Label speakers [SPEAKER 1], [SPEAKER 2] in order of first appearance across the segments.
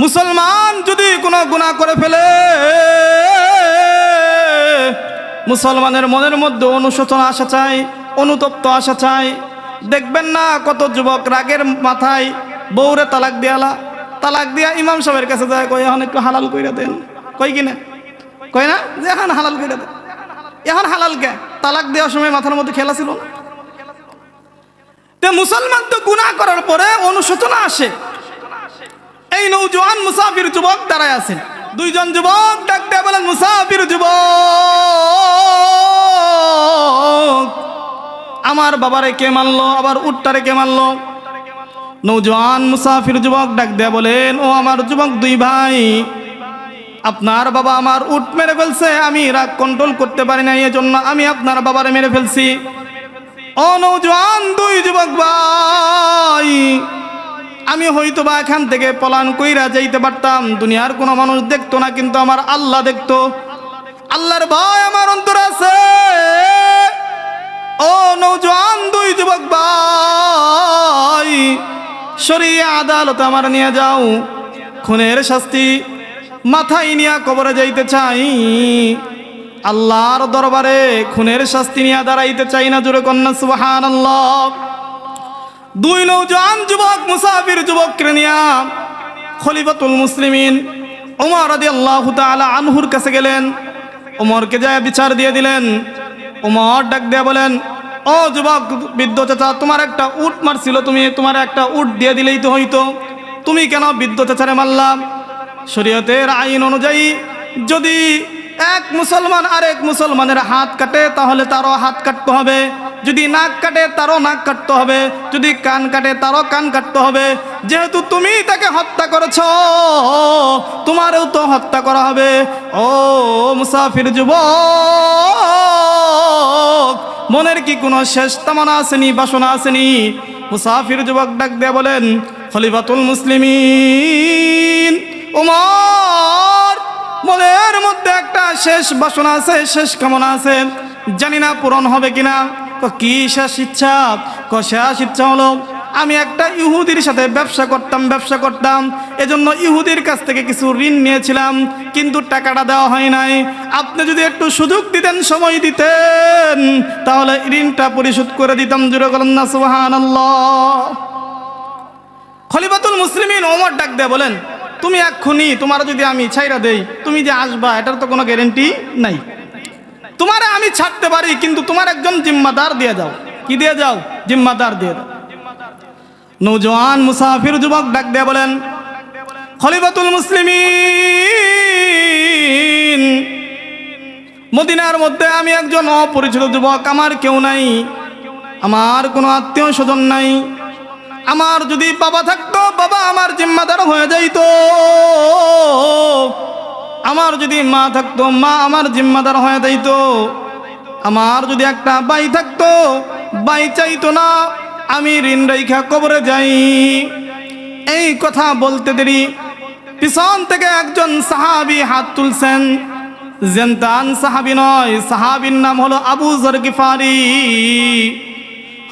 [SPEAKER 1] মুসলমান যদি কোনো গুনাহ করে ফেলে, মুসলমানের মনের মধ্যে অনুশোচনা আসা চাই, অনুতপ্ত আসা চাই। দেখবেন না কত যুবক রাগের মাথায় বউরে তালাক দিয়া ইমাম সাহেবের কাছে যায়, কই এখন একটু হালাল কইরা দেন। কই কিনা কই না যে এখন হালাল কইরা দেন। এখন হালাল কে? তালাক দেওয়ার সময় মাথার মধ্যে খেলা ছিল না? তে মুসলমান তো গুনাহ করার পরে অনুশোচনা আসে। এই নওজোয়ান মুসাফির যুবক দাঁড়ায় আছেন, দুইজন যুবক ডাক দিয়ে বলেন, মুসাফির যুবক, আমার বাবারে কে মারলো, আবার উটটারে কে মারলো? নওজোয়ান মুসাফির যুবক ডাক দিয়ে বলেন, ও আমার যুবক দুই ভাই, আপনার বাবা আমার উট মেরে ফেলছে, আমি রাগ কন্ট্রোল করতে পারি না, এই জন্য আমি আপনার বাবারে মেরে ফেলছি। ও নওজোয়ান দুই যুবক ভাই, আমি হয়তো বা এখান থেকে পলায়ন কইরা যাইতে পারতাম, দুনিয়ার কোনো মানুষ দেখতো না, কিন্তু আমার আল্লাহ দেখতো। আল্লাহর ভয় আমার অন্তরে আছে। ও নওজোয়ান দুই যুবক ভাই, শরিয়া আদালতে আমার নিয়ে যাও, খুনের শাস্তি মাথায় নিয়ে কবরে যাইতে চাই, আল্লাহর দরবারে খুনের শাস্তি নিয়ে দাঁড়াইতে চাই না। জোরে কন্যা সুবহানাল্লাহ। দুই নওজোয়ান যুবক মুসাফির যুবককে নিয়ে খলিফাতুল মুসলিমিন ওমর রাদিয়াল্লাহু তাআলা আনহুর কাছে গেলেন, ওমরকে যায় বিচার দিয়ে দিলেন। ওমর ডাক দিয়ে বলেন, ও যুবক বৃদ্ধ চাচা, তোমার একটা উট মারছিল, তুমি তোমার একটা উট দিয়ে দিলেই তো হইতো, তুমি কেন বৃদ্ধ চাচারে মারলাম? শরীয়তের আইন অনুযায়ী যদি এক মুসলমান আরেক মুসলমানের হাত কাটে তাহলে তারও হাত কাটতে হবে, যদি নাক কাটে তারও নাক কাটতে হবে, যদি কান কাটে তারও কান কাটতে হবে। যেহেতু তুমি তাকে হত্যা করেছ, তোমারও তো হত্যা করা হবে। ও মুসাফির যুবক, মনের কি কোনো শেষ তামান্না আসেনি, বাসনা আসেনি? মুসাফির যুবক ডাক দিয়ে বলেন, খলিফাতুল মুসলিমিন ওমর, মনের মধ্যে একটা শেষ বাসনা আছে, শেষ কামনা আছে, জানি না পূরণ হবে কিনা। কি শেষ ইচ্ছা? শেষ ইচ্ছা হলো, আমি একটা ইহুদির সাথে ব্যবসা করতাম, এজন্য ইহুদির কাছ থেকে কিছু ঋণ নিয়েছিলাম, কিন্তু টাকাটা দেওয়া হয় নাই। আপনি যদি একটু সুযোগ দিতেন, সময় দিতেন, তাহলে ঋণটা পরিশোধ করে দিতাম। জোরে বলেন না সুবহানাল্লাহ। খলিফাতুল মুসলিমিন ওমর ডাক দিয়ে বলেন, তুমি এক্ষুনি, তোমার যদি আমি ছাইরা দেই, তুমি যে আসবা এটার তো কোনো গ্যারেন্টি নাই। তোমারে আমি ছাড়তে পারি, কিন্তু তোমার একজন জিম্মাদার দিয়ে যাও। কি দিয়ে যাও? জিম্মাদার দিয়ে দাও। নওজোয়ান মুসাফির যুবক ডাক দিয়ে বলেন, খলিফাতুল মুসলিমিন, মদিনার মধ্যে আমি একজন অপরিচিত যুবক, আমার কেউ নাই, আমার কোনো আত্মীয় স্বজন নাই। আমার যদি বাবা থাকতো, বাবা আমার জিম্মাদার হয়ে যাইতো। আমার যদি মা থাকতো, মা আমার জিম্মাদার হয়ে যাইতো। আমার যদি একটা ভাই থাকতো, ভাই চাইতো না আমি ঋণ রেখা কবরে যাই। এই কথা বলতে দেরি পিছন থেকে একজন সাহাবী হাত তুলছেন। জেনতান সাহাবী নয়, সাহাবীর নাম হলো আবু যর গিফারি।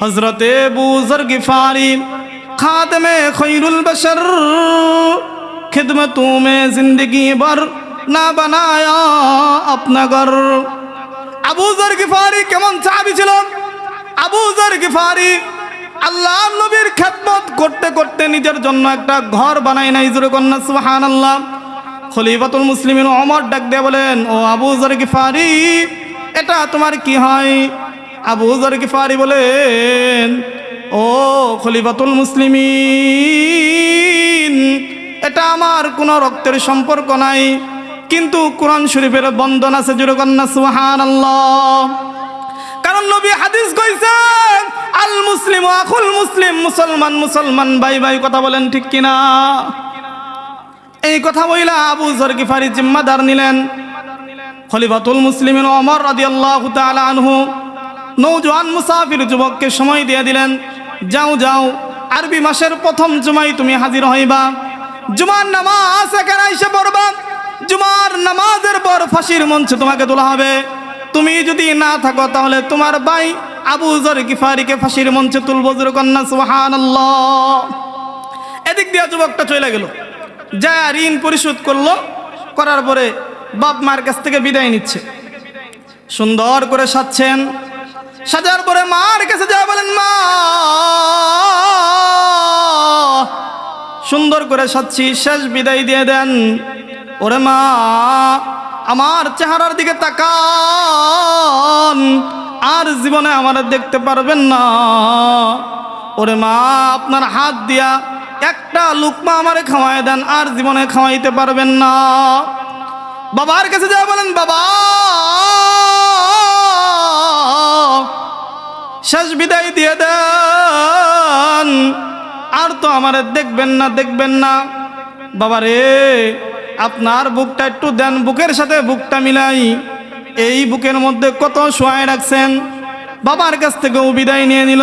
[SPEAKER 1] হযরতে আবু যর গিফারি খাদমে খৈরুল বশর, খিদমতों में जिंदगी भर না বানায়া আপনা ঘর। আবু যর গিফারি কেমন সাহাবী ছিল? আবু যর গিফারি আল্লাহর নবীর খেদমত করতে করতে নিজের জন্য একটা ঘর বানায় নাই। জোরে কন্যা সুবহানাল্লাহ। খলিফাতুল মুসলিমিন ওমর ডাক দিয়ে বলেন, ও আবু যর গিফারি, এটা তোমার কি হয়? আবু যর গিফারি বলেন, ও খলিফাতুল মুসলিমিন, এটা আমার কোনো রক্তের সম্পর্ক নাই, কিন্তু কোরআন শরীফের বন্ধন আছে। জোরে কন্যা সুবহানাল্লাহ। কারণ নবী হাদিস কইছেন, আল মুসলিম আখুল মুসলিম, মুসলমান মুসলমান ভাই ভাই। কথা বলেন ঠিক কিনা? এই কথা বইলা আবু যর গিফারি জিম্মাদার নিলেন। খলিফাতুল মুসলিমিন ওমর রাদিয়াল্লাহু তাআলা আনহু নওজোয়ান মুসাফির যুবককে সময় দিয়ে দিলেন, যাও যাও, আরবি মাসের প্রথম জুমায় তুমি হাজির হইবা, জুমার নামাজ এখানে এসে পড়বা, জুমার নামাজের পর ফাঁসির মঞ্চে তোমাকে তোলা হবে। তুমি যদি না থাকো তাহলে তোমার ভাই আবু যর গিফারিকে ফাঁসির মঞ্চে তুলবো। জোরে কন্যা সুবহানাল্লাহ। এদিক দিয়ে যুবকটা চলে গেল। যা ঋণ পরিশোধ করলো, করার পরে বাপ মায়ের কাছ থেকে বিদায় নিচ্ছে। সুন্দর করে সাজছেন, সাজার পরে মার কাছে যা বলেন, মা সুন্দর করে সাজছি, শেষ বিদায় দিয়ে দেন। ওরে মা, আমার চেহারার দিকে তাকান, আর জীবনে আমার দেখতে পারবেন না। ওরে মা, আপনার হাত দিয়া একটা লুকমা আমারে খাওয়ায় দেন, আর জীবনে খাওয়াইতে পারবেন না। বাবার কাছে যা বলেন, বাবা শেষ বিদায় দিয়ে দেন, আর তো আমারে দেখবেন না, দেখবেন না। বাবারে, আপনার বুকটা একটু দেন, বুকের সাথে বুকটা মিলাই। এই বুকের মধ্যে কত শোয়ায় রাখছেন। বাবার কাছ থেকেও বিদায় নিয়ে নিল।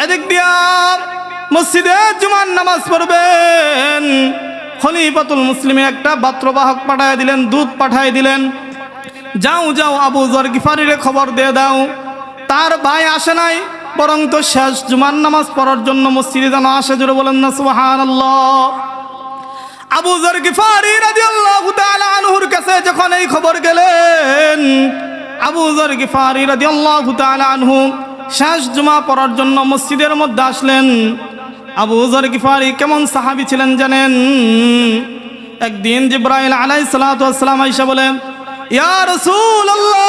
[SPEAKER 1] এদিক দিয়া মসজিদে জুমার নামাজ পড়বেন, খলিফাতুল মুসলিমের একটা পাত্রবাহক পাঠায় দিলেন, দুধ পাঠায় দিলেন। যাও যাও, আবু যর গিফারিরে খবর দিয়ে দাও, তার ভাই আসে নাই, বরং তো শেষ জুমার নামাজ পড়ার জন্য মসজিদে যেন আসে। জোরে বলেন না সুবহানাল্লাহ। আবু যর গিফারি রাদিয়াল্লাহু তাআলা আনহুর কাছে যখন এই খবর গেলেন, আবু যর গিফারি রাদিয়াল্লাহু তাআলা আনহু শেষ জুমা পড়ার জন্য মসজিদের মধ্যে আসলেন। আবু যর গিফারি কেমন সাহাবী ছিলেন জানেন? একদিন জিবরাইল আলাইহিস সালাতু ওয়াস সালাম আয়েশা বলে, ইয়া রাসূলুল্লাহ,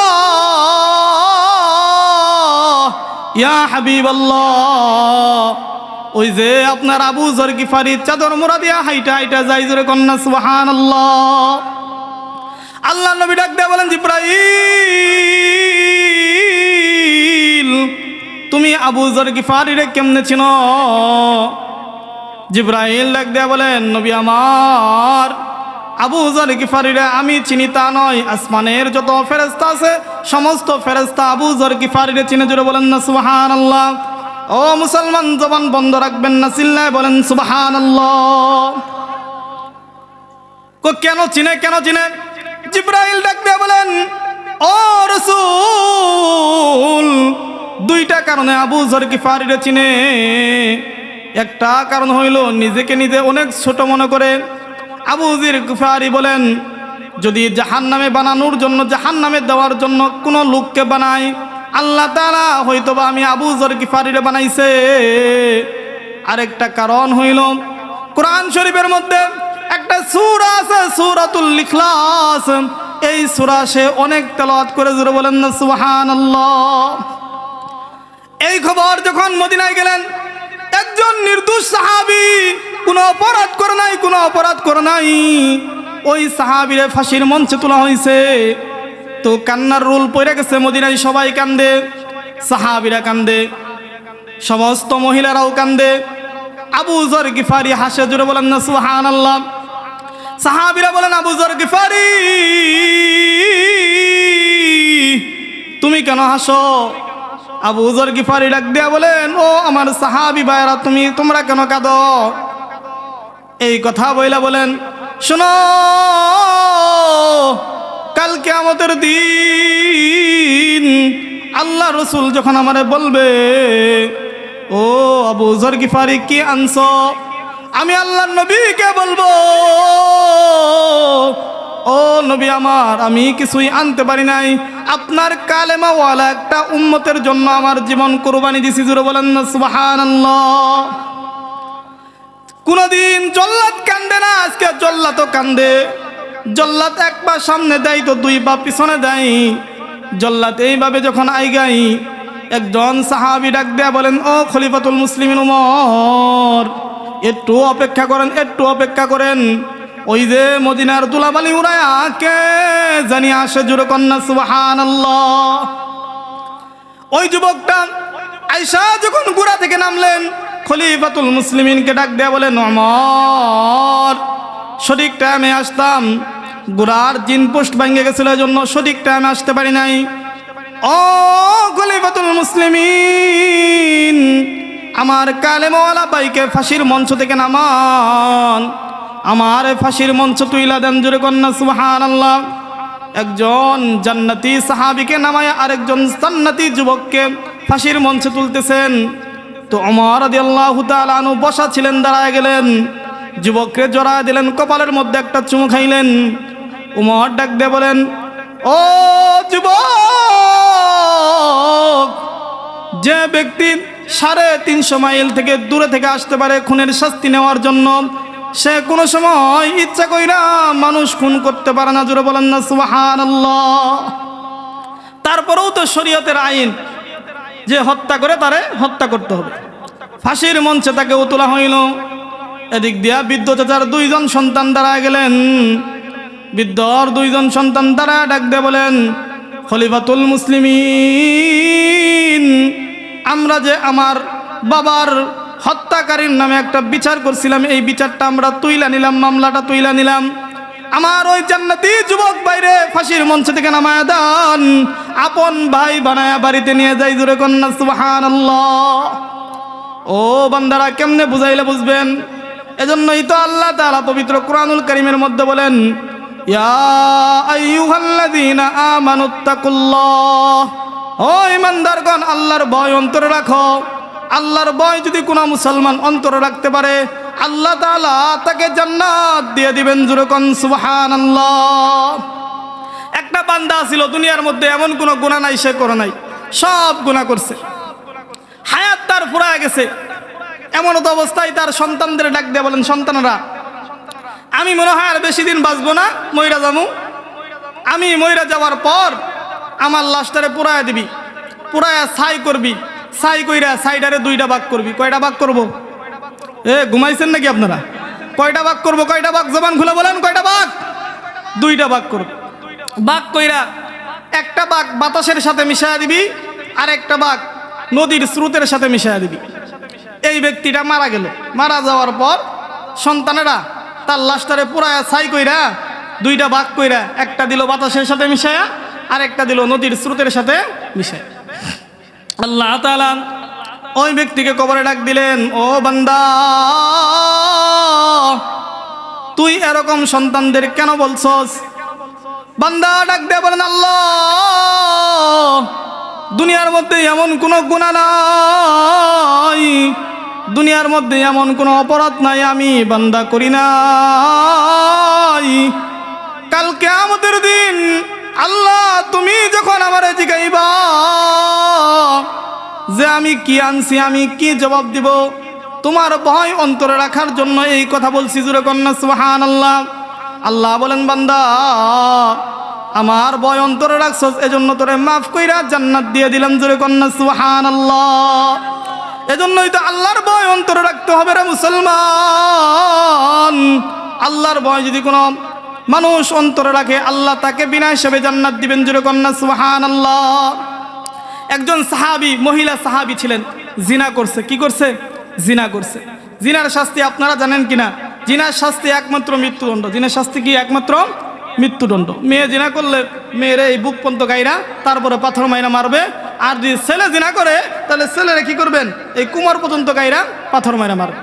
[SPEAKER 1] ইয়া হাবিবাল্লাহ, ওই যে আপনার আবু যর গিফারি চাদর মোড়া দিয়া হাইটা হাইটা যাই, জোরে কন্যা সুবহানাল্লাহ। আল্লাহ নবী ডাক দিয়ে বলেন, জিবরাইল, তুমি আবু যর গিফারিরে কেমনে চিনো? জিবরাইল ডাক দিয়ে বলেন, নবী আমার, আবু যর গিফারিরে আমি চিনি তা নয়, আসমানের যত ফেরেশতা আছে সমস্ত ফেরেশতা আবু যর গিফারিরে চিনে। জোরে বলেন না সুবহানাল্লাহ। ও মুসলমান, জবান বন্ধ রাখবেন না, চিল্লায় বলেন সুবহানাল্লাহ। কেন চিনে, কেন চিনে? জিবরাইল ডাক দিয়ে বলেন, ও রাসূল, দুইটা কারণে আবু যর গিফারিরে চিনে। একটা কারণ হইল নিজেকে নিজে অনেক ছোট মনে করে। আবু যর গিফারি বলেন, যদি জাহান্নামে বানানোর জন্য, জাহান্নামে দেওয়ার জন্য কোনো লোককে বানাই, আল্লাহ তাআলা হয়তোবা আমি আবু যর গিফারিরে বানাইছে। আরেকটা কারণ হইল, কোরআন শরীফের মধ্যে একটা সূরা আছে, সূরাতুল ইখলাস, এই সূরা সে অনেক তেলাওয়াত করে। জোরে বলেন না সুবহানাল্লাহ। এই খবর যখন মদিনায় গেলেন, একজন নির্দোষ সাহাবী, কোনো অপরাধ করে নাই, কোনো অপরাধ করে নাই, ওই সাহাবীরে ফাঁসির মঞ্চে তোলা হয়েছে। তো কান্নার রোল পড়ে গেছে, মদিনায় সবাই কান্দে, সাহাবীরা কান্দে, সমস্ত মহিলারাও কান্দে। আবু যর গিফারি হাসে। জোরে বলেন না সুবহানাল্লাহ। সাহাবীরা বলেন, আবু যর গিফারি, তুমি কেন হাসো? আবু যর গিফারি ডাক দিয়া বলেন, ও আমার সাহাবী ভাইরা, তোমরা কেন কাঁদো? এই কথা বইলা বলেন, শোনো, কাল কিয়ামতের দিন আল্লাহ রসুল যখন আমারে বলবে, ও আবু যর গিফারি কি আনছো, আমি আল্লাহ নবীকে বলবো, ও নবী আমার, আমি কিছুই আনতে পারি নাই, আপনার কালেমাওয়ালা একটা উম্মতের জন্য আমার জীবন কুরবানি দিছি। জোরে বলেন না সুবহানাল্লাহ। কোনদিন জল্লাদ কান্দে না, আজকে জল্লাদও কান্দে। জল্লাদ এক পা সামনে দেয় তো দুই পা পিছনে দেয়। জল্লাদ এইভাবে যখন আইগাই, একজন সাহাবী ডাক দেয়া বলেন, ও খলিফাতুল মুসলিমিন উমর, একটু অপেক্ষা করেন, একটু অপেক্ষা করেন। ওই যে মদিনার দুলাবালি উড়ায়া কে জানি আসে। জোরে কন্যা সুবহানাল্লাহ। ওই যুবকটা আয়েশা যখন ঘোড়া থেকে নামলেন, খলিফাতুল মুসলিমিনকে ডাক দেয়া বলেন, ওমর, সঠিক টাইমে আসতাম, ঘোড়ার জিন পোস্ট ভেঙে গেছিল, জন্য সঠিক টাইমে আসতে পারি নাই। ও খলিফাতুল মুসলিমিন, আমার কালেমাওয়ালা ভাইকে ফাঁসির মঞ্চ থেকে নামান, আমার ফাঁসির মঞ্চ তুইলা দেন। জোরে কন্যা সুবহানাল্লাহ। একজন জান্নাতি সাহাবীকে নামায় আরেকজন জান্নাতি যুবককে ফাঁসির মঞ্চে তুলতেছেন। তো ওমর রাদিয়াল্লাহু তাআলা আনহু বসা ছিলেন, দাঁড়ায় গেলেন। যুবককে জড়া দিলেন, কপালের মধ্যে একটা চুমু খাইলেন। উমর ডাক দিয়ে বলেন, ও যুবক, যে ব্যক্তি 350 মাইল থেকে দূরে থেকে আসতে পারে খুনের শাস্তি নেওয়ার জন্য, সে কোনো সময় ইচ্ছা কইরা মানুষ খুন করতে পারে না। জোরে বলেন না সুবহানাল্লাহ। তারপরেও তো শরীয়তের আইন যে হত্যা করে তারে হত্যা করতে হবে। ফাঁসির মঞ্চে তাকে তোলা হইল। এদিক দিয়া বৃদ্ধ চাচার 2 জন সন্তান দাঁড়ায় গেলেন। বৃদ্ধর 2 জন সন্তান দ্বারা ডাক দিয়ে বলেন, খলিফাতুল মুসলিমিন, আমরা যে আমার বাবার হত্যাকারীর নামে একটা বিচার করছিলাম, এই বিচারটা আমরা তুইলা নিলাম, মামলাটা তুইলা নিলাম। আমার ওই জান্নাতি যুবক বাইরে ফাঁসির মঞ্চ থেকে নামায়া দেন, আপন ভাই বানায়া বাড়িতে নিয়ে যাই। জোরে কন্যা সুবহানাল্লাহ। ও বান্দারা, কেমনে বুঝাইলে বুঝবেন? এজন্যই তো আল্লাহ তাআলা পবিত্র কোরআনুল কারীমের মধ্যে বলেন, ইয়া আইয়ুহাল্লাযীনা আমানুত্তাকুল্লাহ, ও ঈমানদারগণ, আল্লাহর ভয় অন্তরে রাখো। আল্লাহর ভয় যদি কোনো মুসলমান অন্তরে রাখতে পারে, আল্লাহ তাআলা তাকে জান্নাত দিয়ে দিবেন। জোরে কোন সুবহানাল্লাহ। একটা বান্দা ছিল দুনিয়ার মধ্যে, এমন কোনো গুনাহ নাই সে করে নাই, সব গুনাহ করছে। হায়াত তার ফুরায় গেছে। এমন তো অবস্থায় তার সন্তানদের ডাক দিয়ে বলেন, সন্তানরা, আমি মনে হয় আর বেশি দিন বাঁচবো না, মইরা যাবো। আমি মইরা যাওয়ার পর আমার লাশটারে পুরায়া দিবি, পুরায়া ছাই করবি, ছাই কইরা ছাইটারে 2টা ভাগ করবি। কয়টা ভাগ করব? ঘুমাইছেন নাকি আপনারা? কয়টা ভাগ করব? কয়টা ভাগ? জবান খুলে বলেন, কয়টা ভাগ? 2টা ভাগ করব। ভাগ কইরা একটা ভাগ বাতাসের সাথে মিশায়া দিবি, আর একটা ভাগ নদীর স্রোতের সাথে মিশায়া দিবি। এই ব্যক্তিটা মারা গেল। মারা যাওয়ার পর সন্তানেরা তার লাশটারে পুরায়া ছাই কইরা 2টা ভাগ কইরা, একটা দিল বাতাসের সাথে মিশায়া, আর একটা দিল নদীর স্রোতের সাথে মিশায়া। আল্লাহ তাআলা ওই ব্যক্তিকে কবরে ডাক দিলেন, ও বান্দা, তুই এরকম সন্তানদের কেন বলছস? বান্দা ডাক দিয়ে বলেন, আল্লাহ, দুনিয়ার মধ্যে এমন কোনো গুনাহ নাই, দুনিয়ার মধ্যে এমন কোনো অপরাধ নাই আমি বান্দা করি নাই। কাল কিয়ামতের দিন আল্লাহ তুমি যখন আমারে জিগাইবা যে আমি কি আনছি, আমি কি জবাব দিব, তোমার ভয় অন্তরে রাখার জন্য এই কথা বলছি। জোরে কন্যা সুবহানাল্লাহ। আল্লাহ বলেন, বান্দা, আমার ভয় অন্তরে রাখছস, এজন্য তোরে মাফ কইরা জান্নাত দিয়ে দিলাম। জোরে কন্যা সুবহানাল্লাহ। এজন্যই তো আল্লাহর ভয় অন্তরে রাখতে হবে রে মুসলমান। আল্লাহর ভয় যদি কোনো মানুষ অন্তরে রাখে, আল্লাহ তাকে বিনা হিসাবে জান্নাত দিবেন। জোরে কন্যা সুবহানাল্লাহ। একজন সাহাবী, মহিলা সাহাবী ছিলেন, জিনা করছে। কি করছে? জিনা করছে। জিনার শাস্তি আপনারা জানেন কিনা? জিনার শাস্তি একমাত্র মৃত্যুদণ্ড। জিনার শাস্তি কি? একমাত্র মৃত্যুদণ্ড। মেয়ে জিনা করলে মেয়েরে এই বুক পর্যন্ত গাইরা, তারপরে পাথর মাইরা মারবে। আর যদি ছেলে জিনা করে, তাহলে ছেলেরা কি করবেন? এই কুমার পর্যন্ত গাইরা পাথর মাইরা মারবে।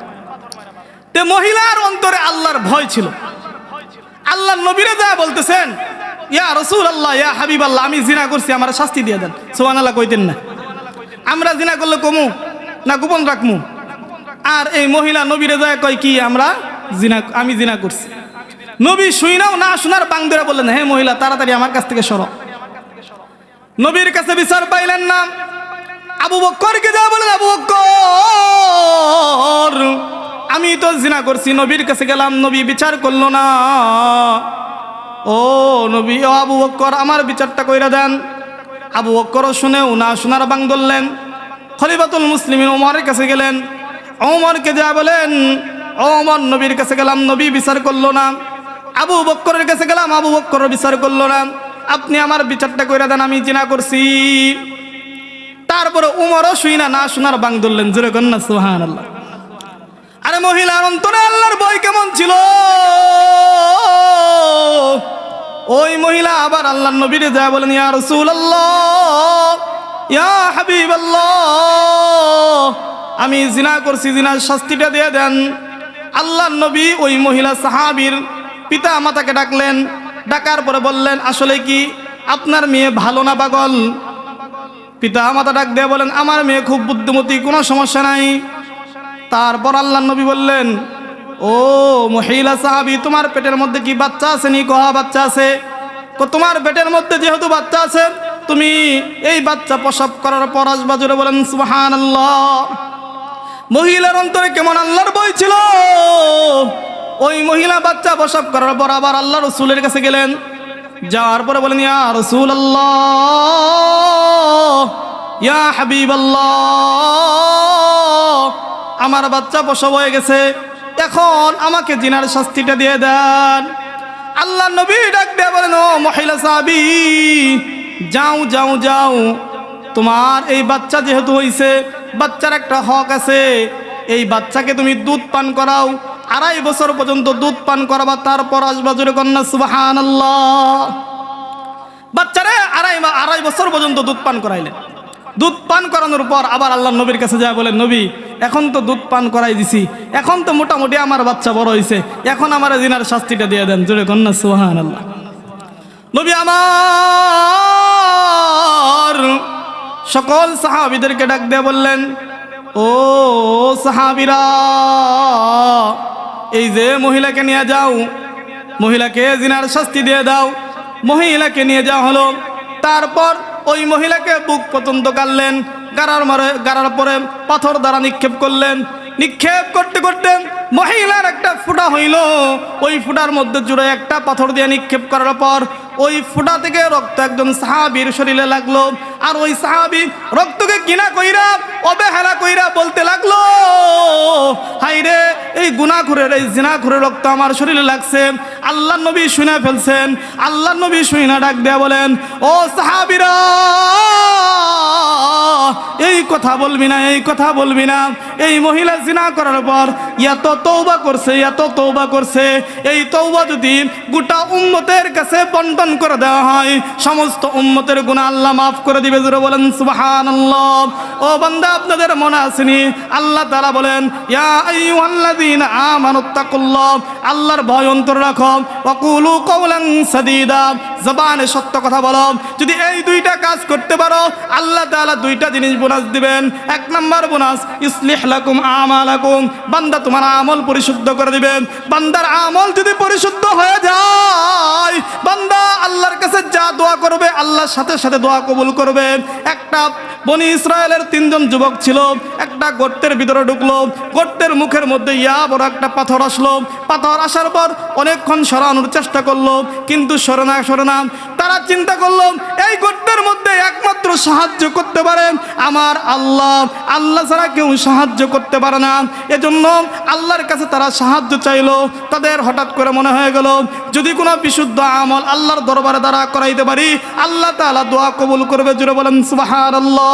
[SPEAKER 1] তে মহিলার অন্তরে আল্লাহর ভয় ছিল। আল্লাহ নবীরে যা বলতেছেন, ইয়া রাসূলুল্লাহ, ইয়া হাবিবাল্লাহ, আমি জিনা করছি, আমার শাস্তি দিয়ে দেন। সুবহানাল্লাহ কইতেন না? আমরা জিনা করলে কমু না গোপন রাখমু? আর এই মহিলা নবীরে যায় কয় কি, আমি জিনা করছি। নবী শুইনাও না শোনার বাং ধরে বললেন, হে মহিলা, তাড়াতাড়ি আমার কাছ থেকে সরো। নবীর কাছে বিচার পাইলেন না। আবু বকরকে যা বলেন, আবু বকর, আমি তো জিনা করছি। নবীর কাছে গেলাম, নবী বিচার করলো না। ও নবী, ও আবু বকর, আমার বিচারটা কইরা দেন। আবু বকরও শুনেও না শোনার বাং ধরলেন। খলিফাতুল মুসলিমিন ওমরের কাছে গেলেন। ওমরকে যা বলেন, ওমর, নবীর কাছে গেলাম, নবী বিচার করলো না। আবু বকরের কাছে গেলাম, আবু বকর বিচার করলো না। আপনি আমার বিচারটা কইরা দেন, আমি জিনা করছি। তারপরে উমরও শুই না শোনার বাং ধরলেন। জোরে কন্যা সুবহানাল্লাহ। আরে মহিলার অন্তরে আল্লাহর ভয় কেমন ছিল! ওই মহিলা আবার আল্লাহর নবীরে যা বলেন, ইয়া রাসূলুল্লাহ, ইয়া হাবিবাল্লাহ, আমি জিনা করছি, জিনার শাস্তিটা দিয়ে দেন। আল্লাহর নবী ওই মহিলা সাহাবীর পিতা মাতাকে ডাকলেন। ডাকার পরে বললেন, আসলে কি আপনার মেয়ে ভালো না পাগল? পিতা মাতা ডাক দিয়ে বলেন, আমার মেয়ে খুব বুদ্ধিমতী, কোনো সমস্যা নাই। তারপর আল্লাহর নবী বললেন, ও মহিলা সাহাবী, তোমার পেটের মধ্যে কি বাচ্চা আছে নি? কহা বাচ্চা আছে। তোমার পেটের মধ্যে যেহেতু বাচ্চা আছে, তুমি এই বাচ্চা প্রসব করার পর আসবা। জোরে বলেন সুবহানাল্লাহ। মহিলার অন্তরে কেমন আল্লাহর ভয় ছিল! ওই মহিলা বাচ্চা প্রসব করার পর আবার আল্লাহ রসুলের কাছে গেলেন। যাওয়ার পরে বলেন, ইয়া রাসূলুল্লাহ, ইয়া হাবিবাল্লাহ, আমার বাচ্চা প্রসব হয়ে গেছে, এখন আমাকে জিনার শাস্তিটা দিয়ে দেন। আল্লাহ নবী ডাক দিয়ে বলেন, ও মহিলা সাহাবী, যাও যাও যাও, তোমার এই বাচ্চা যেহেতু হইছে, বাচ্চার একটা হক আছে। এই বাচ্চাকে তুমি দুধ পান করাও, 2.5 বছর পর্যন্ত দুধ পান করাবা, তারপর আসবা। জোরে কন্যা সুবহানাল্লাহ। বাচ্চারে 2.5 বছর পর্যন্ত দুধ পান করাইলেন। দুধ পান করানোর পর আবার আল্লাহ নবীর কাছে যায়, বলেন, নবী, এখন তো দুধ পান করাই দিছি, এখন তো মোটামুটি আমার বাচ্চা বড় হয়েছে, এখন আমার জিনার শাস্তিটা দিয়ে দেন। জোরে কন্যা সুবহানাল্লাহ। নবী আমার সকল সাহাবীদেরকে ডাক দিয়ে বললেন, ও সাহাবীরা, এই যে মহিলাকে নিয়ে যাও, মহিলাকে জিনার শাস্তি দিয়ে দাও। মহিলাকে নিয়ে যাওয়া হলো। তারপর ওই মহিলাকে বুক পর্যন্ত গাড়লেন, গাড়ার পরে পাথর দ্বারা নিক্ষেপ করলেন। নিক্ষেপ করতে করতে মহিলার একটা ফুটা হইল। ওই ফুটার মধ্যে জুড়ে একটা পাথর দিয়ে নিক্ষেপ করার পর ওই ফুটা থেকে রক্ত একজন সাহাবীর শরীরে লাগলো। আর ওই সাহাবী রক্তকে ঘৃণা কইরা, অবহেলা কইরা বলতে লাগলো, হাইরে, এই গুনাহখোরের, এই জিনাখোরের রক্ত আমার শরীরে লাগছে। আল্লাহ নবী শুনে ফেলছেন। আল্লাহ নবী শুনে ডাক দেয়া বলেন, ও সাহাবীরা, এই কথা বলবি না, এই কথা বলবি না। এই মহিলা জিনা করার পর এত তওবা করছে, এত তওবা করছে। এই তওবা যদি গোটা উম্মতের কাছে বন্টন করে দেওয়া হয়, সমস্ত উম্মতের গুনাহ আল্লাহ মাফ করে দিবে। জোরে বলেন সুবহানাল্লাহ। ও বান্দা, আপনাদের মনে আসেনি আল্লাহ তাআলা বলেন, ইয়া আইয়ুহাল্লাযীনা আমানুত্তাকুল্লাহ, আল্লাহর ভয় অন্তরে রাখো, ওয়াকুলু কওলান সাদীদা, জবানে সত্য কথা বলো। যদি এই দুইটা কাজ করতে পারো, আল্লাহ তাআলা দুইটা জিনিস বোনাস দিবেন। 1 নম্বর বোনাস, ইসলিহ লাকুম আমালাকুম, বান্দা তোমার আমল পরিশুদ্ধ করে দিবেন। বান্দার আমল যদি পরিশুদ্ধ হয়ে যায়, বান্দা আল্লাহর কাছে যা দোয়া করবে, আল্লাহর সাথে সাথে দোয়া কবুল করবে। একটা বনি ইসরায়েলের 3 জন যুবক ছিল। একটা গর্তের ভিতরে ঢুকলো। গর্তের মুখের মধ্যে বড় একটা পাথর আসলো। পাথর আসার পর অনেকক্ষণ সরানোর চেষ্টা করলো, কিন্তু সরে না। তারা চিন্তা করলো, এই গর্তের মধ্যে একমাত্র সাহায্য করতে পারেন আমার আল্লাহ, আল্লাহ ছাড়া কেউ সাহায্য করতে পারে না। এজন্য আল্লাহর কাছে তারা সাহায্য চাইলো। তাদের হঠাৎ করে মনে হয়ে গেল, যদি কোনো বিশুদ্ধ আমল আল্লাহর দরবারে দ্বারা করাইতে পারি, আল্লাহ তাআলা দোয়া কবুল করবে। জোরে বলেন সুবহানাল্লাহ।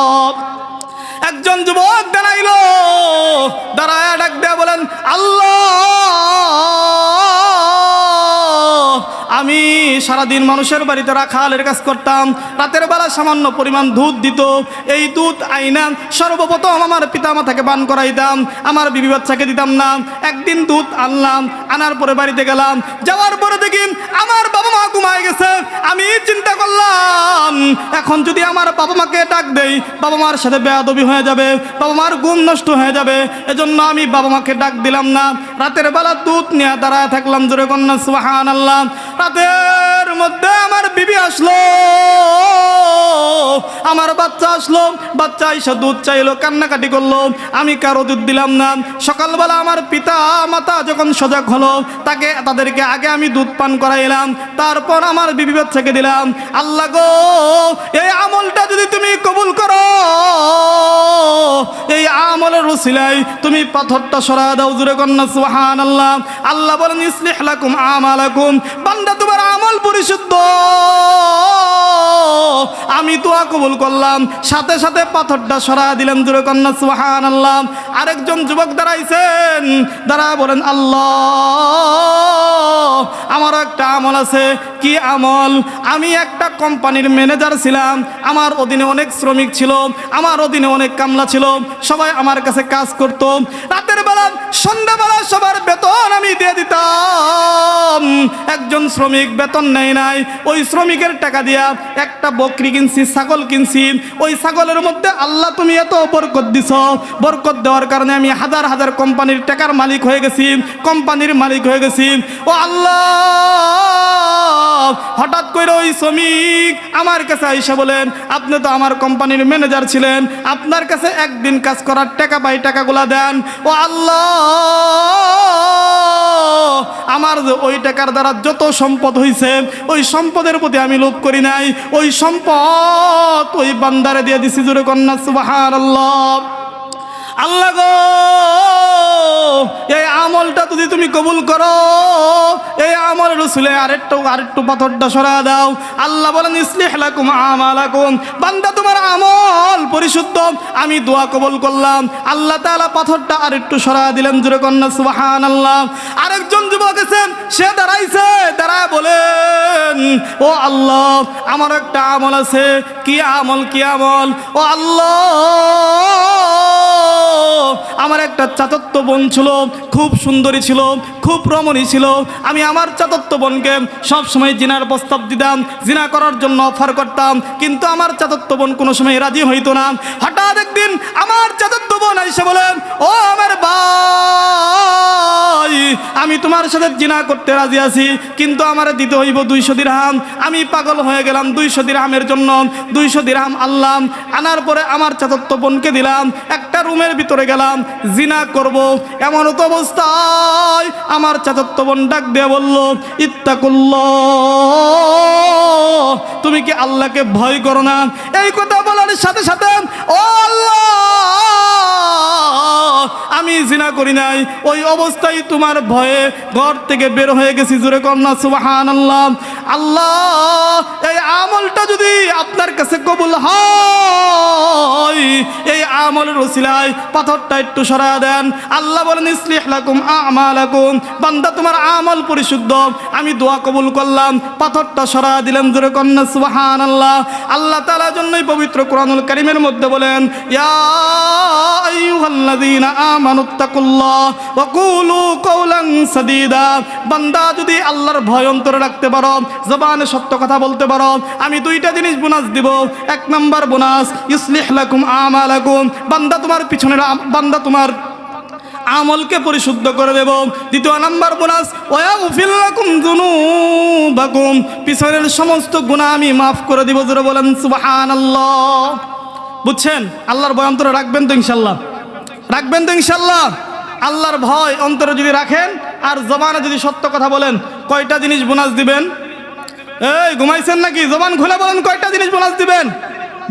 [SPEAKER 1] একজন যুবক দাঁড়াইলো, দাঁড়ায়া ডাক দেয়া বলেন, আল্লাহ, আমি সারাদিন মানুষের বাড়িতে রাখালের কাজ করতাম। রাতের বেলা সামান্য পরিমাণ দুধ দিত। এই দুধ আইনা সর্বপ্রথম আমার পিতামাতাকে পান করাইতাম, আমার বিবি বাচ্চাকে দিতাম না। একদিন দুধ আনলাম, আনার পরে বাড়িতে গেলাম। যাওয়ার পরে দেখি আমার বাবা মা ঘুমায় গেছে। আমি চিন্তা করলাম, এখন যদি আমার বাবা মাকে ডাক দেই, বাবা মার সাথে বেয়াদবি হয়ে যাবে, বাবা মার ঘুম নষ্ট হয়ে যাবে। এজন্য আমি বাবা মাকে ডাক দিলাম না। রাতের বেলা দুধ নিয়ে দাঁড়ায় থাকলাম। জোরে কন্যা সুবহানাল্লাহ। রাতের মধ্যে আমার বিবি আসলো, আমার বাচ্চা আসলো। বাচ্চা এসে দুধ চাইলো, কান্নাকাটি করলো। আমি কারো দুধ দিলাম না। সকালবেলা আমার পিতা মাতা যখন সজাগ হলো, তাদেরকে আগে আমি দুধ পান করাইলাম, তারপর আমার বিবি বাচ্চাকে দিলাম। আল্লাহ গো, এই আমলটা যদি তুমি কবুল করো, এই আমলের উসিলায় তুমি পাথরটা সরা দাও। জোরে কন্যা সুবহানাল্লাহ। আল্লাহ বলেন, ইসলিহ লাকুম আমালাকুম, বান্দা তোমার আমল পরিশুদ্ধ। আমি দোয়া কবুল করলাম, সাথে সাথে পাথরটা সরা দিলাম। জোরে কন্যা সুবহানাল্লাহ। আরেকজন যুবক দাঁড়াইছেন, দাঁড়া বলেন, আল্লাহ, আমারও একটা আমল আছে। কি আমল? আমি একটা কোম্পানির ম্যানেজার ছিলাম। আমার অধীনে অনেক শ্রমিক ছিল, আমার অধীনে অনেক কামলা ছিল। সবাই আমার কাছে কাজ করত। রাতের বেলা সন্ধ্যাবেলা সবার বেতন আমি দিয়ে দিতাম। একজন শ্রমিক বেতন নেয় নাই, ওই শ্রমিকের টাকা দিয়া একটা বকরি কিনছি, ছাগল কিনছি। ওই ছাগলের মধ্যে আল্লাহ তুমি এত বরকত দিছ, বরকত দেওয়ার কারণে আমি হাজার হাজার কোম্পানির টাকার মালিক হয়ে গেছি, কোম্পানির মালিক হয়ে গেছি। ও আল্লাহ, হঠাৎ করে ওই শ্রমিক আমার কাছে আইসা বলেন, আপনি তো আমার কোম্পানির ম্যানেজার ছিলেন, আপনার কাছে একদিন কাজ করার টাকা পাই, টাকাগুলা দেন। ও আল্লাহ, আমার ওই টাকার দ্বারা যত সম্পদ হইছে, ওই সম্পদের প্রতি আমি লোভ করি নাই, ওই সম্পদ ওই বান্দারে দিয়ে দিছি। জোরে কন্যা সুবহানাল্লাহ। আল্লাহ গো, এই আমলটা যদি তুমি কবুল করো, এই আমল রসুলে আরেকটু পাথরটা সরা দাও। আল্লাহ বলেন ইসলিহ লাকুম আমালাকুম, বান্দা তোমার আমল পরিশুদ্ধ, আমি দোয়া কবুল করলাম। আল্লাহ তাআলা পাথরটা আরেকটু সরা দিলেন। জোরে কন্যা সুবহানাল্লাহ। আরেকজন যুবক আছেন, সে দাঁড়াইছে, দাঁড়ায় বলেন, ও আল্লাহ, আমার একটা আমল আছে। কি আমল? কি আমল? ও আল্লাহ, আমার একটা চাচাতো বোন ছিল, খুব সুন্দরী ছিল, খুব রমণী ছিল। আমি আমার চাচাতো বোনকে সবসময় জিনার প্রস্তাব দিতাম, জিনা করার জন্য অফার করতাম, কিন্তু আমার চাচাতো বোন কোনো সময় রাজি হইতো না। হঠাৎ একদিন আমার চাচাতো বোন এসে বলেন, ও আমার ভাই, আমি তোমার সাথে জিনা করতে রাজি আছি, কিন্তু আমার দিতে হইব 200 দিরহাম। আমি পাগল হয়ে গেলাম 200 দিরহামের জন্য। 200 দিরহাম আনলাম, আনার পরে আমার চাচাতো বোনকে দিলাম, একটা রুমের ভিতরে গেলাম, জিনা করব। এমন তো অবস্থায় আমার চাচাতো বোন ডাক দিয়ে বলল, ইত্তাকুল্লাহ, তুমি কি আল্লাহকে ভয় করো না? এই কথা বলার সাথে সাথে, ও আল্লাহ, আমি জিনা করি নাই, ওই অবস্থায় তোমার ভয়ে ঘর থেকে বের হয়ে গেছি। জোরে কন্যা সুবহানাল্লাহ। আল্লাহ, এই আমলটা যদি আপনার কাছে কবুল হয়, এই আমলের ওসিলায় পাথরটা একটু সরা দেন। আল্লাহ বলেন ইসলিহ লাকুম আমালাকুম, বান্দা তোমার আমল পরিশুদ্ধ, আমি দোয়া কবুল করলাম, পাথরটা সরা দিলেন। জোরে কন্যা সুবহানাল্লাহ। আল্লাহ তাআলার জন্যই পবিত্র কোরআনুল কারীমের মধ্যে বলেন, ইয়া আইয়ুহাল্লাযীনা আমানুত্তাকুল্লাহ ওয়া কুলু কওলান সাদীদা, বান্দা যদি আল্লাহর ভয় অন্তরে রাখতে পারো, জবানে সত্য কথা বলতে পারো, আমি 2টা জিনিস বোনাস দিব। 1 নাম্বার বোনাস, ইসলিহ লাকুম আমালাকুম, বান্দা তোমার পিছনের বান্দা তোমার আমলকে পরিশুদ্ধ করে দেব। 2 নাম্বার বোনাস, ওয়াগফির লাকুম যুনুবাকুম, পিছনের সমস্ত গুনাহ আমি মাফ করে দিব। জোরে বলেন সুবহানাল্লাহ। বুঝছেন? আল্লাহর ভয় অন্তরে রাখবেন তো ইনশাআল্লাহ? রাখবেন তো ইনশাআল্লাহ? আল্লাহর ভয় অন্তরে যদি রাখেন আর জবানে যদি সত্য কথা বলেন, কয়টা জিনিস বোনাস দিবেন? এই ঘুমাইছেন নাকি? জবান খুলে বলেন, কয়টা জিনিস বোনাস দিবেন?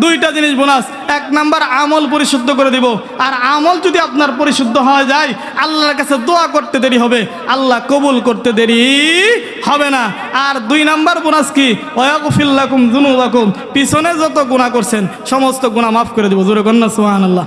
[SPEAKER 1] 2টা জিনিস বোনাস। 1 নাম্বার, আমল পরিশুদ্ধ করে দিব। আর আমল যদি আপনার পরিশুদ্ধ হয়ে যায়, আল্লাহর কাছে দোয়া করতে দেরি হবে, আল্লাহ কবুল করতে দেরি হবে না। আর 2 নাম্বার বোনাস কি? ওয়াগফির লাকুম যুনুবাকুম, পিছনে যত গুনাহ করছেন সমস্ত গুনাহ মাফ করে দিব। জোরে কন্যা সুবহানাল্লাহ।